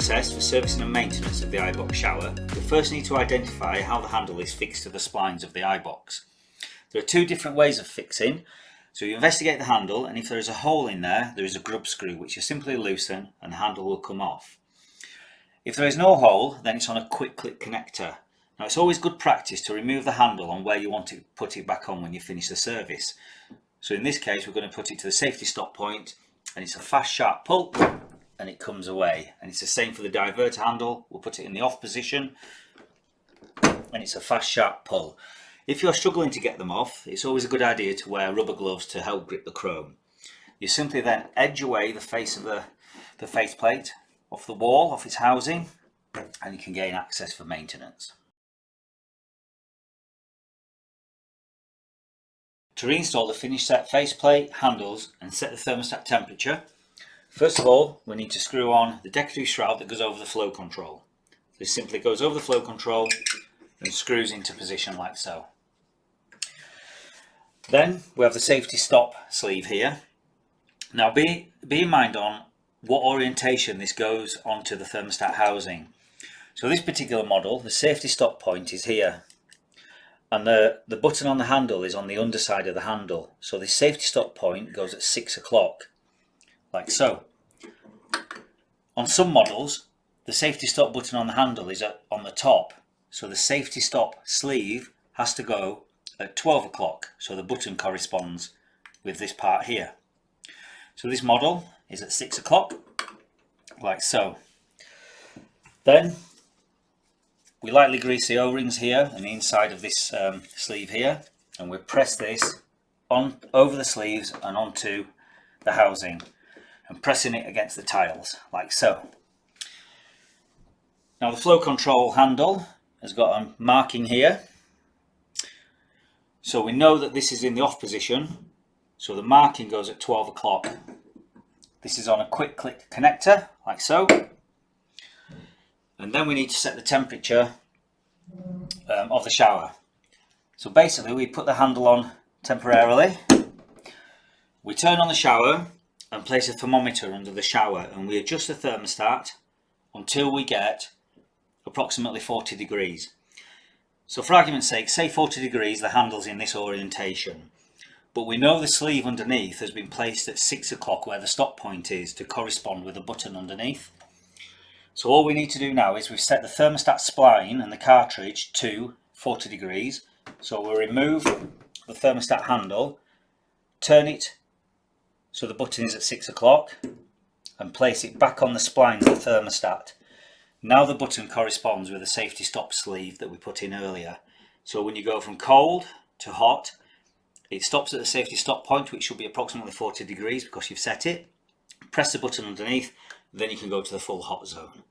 process for servicing and maintenance of the iBox shower, we first need to identify how the handle is fixed to the splines of the iBox. There are two different ways of fixing. So you investigate the handle, and if there is a hole in there, there is a grub screw which you simply loosen and the handle will come off. If there is no hole, then it's on a quick click connector. Now it's always good practice to remove the handle on where you want to put it back on when you finish the service. So in this case we're going to put it to the safety stop point, and it's a fast sharp pull and it comes away. And it's the same for the diverter handle. We'll put it in the off position and it's a fast sharp pull. If you're struggling to get them off, it's always a good idea to wear rubber gloves to help grip the chrome. You simply then edge away the face of the faceplate off the wall, off its housing, and you can gain access for maintenance. To reinstall the finished set faceplate, handles and set the thermostat temperature, first of all we need to screw on the decorative shroud that goes over the flow control. This simply goes over the flow control and screws into position like so. Then we have the safety stop sleeve here. Now be in mind on what orientation this goes onto the thermostat housing. So this particular model, the safety stop point is here, and the button on the handle is on the underside of the handle. So this safety stop point goes at 6 o'clock, like so. On some models, the safety stop button on the handle is on the top, so the safety stop sleeve has to go at 12 o'clock, so the button corresponds with this part here. So this model is at 6 o'clock, like so. Then we lightly grease the O-rings here and the inside of this sleeve here, and we press this on over the sleeves and onto the housing, and pressing it against the tiles like so. Now the flow control handle has got a marking here, so we know that this is in the off position, so the marking goes at 12 o'clock. This is on a quick click connector like so, and then we need to set the temperature of the shower. So basically we put the handle on temporarily, we turn on the shower and place a thermometer under the shower, and we adjust the thermostat until we get approximately 40 degrees. So for argument's sake, say 40 degrees, the handle's in this orientation, but we know the sleeve underneath has been placed at 6 o'clock where the stop point is to correspond with the button underneath. So all we need to do now is we've set the thermostat spline and the cartridge to 40 degrees. So we'll remove the thermostat handle, turn it so the button is at 6 o'clock, and place it back on the spline of the thermostat. Now the button corresponds with the safety stop sleeve that we put in earlier. So when you go from cold to hot, it stops at the safety stop point, which should be approximately 40 degrees because you've set it. Press the button underneath, then you can go to the full hot zone.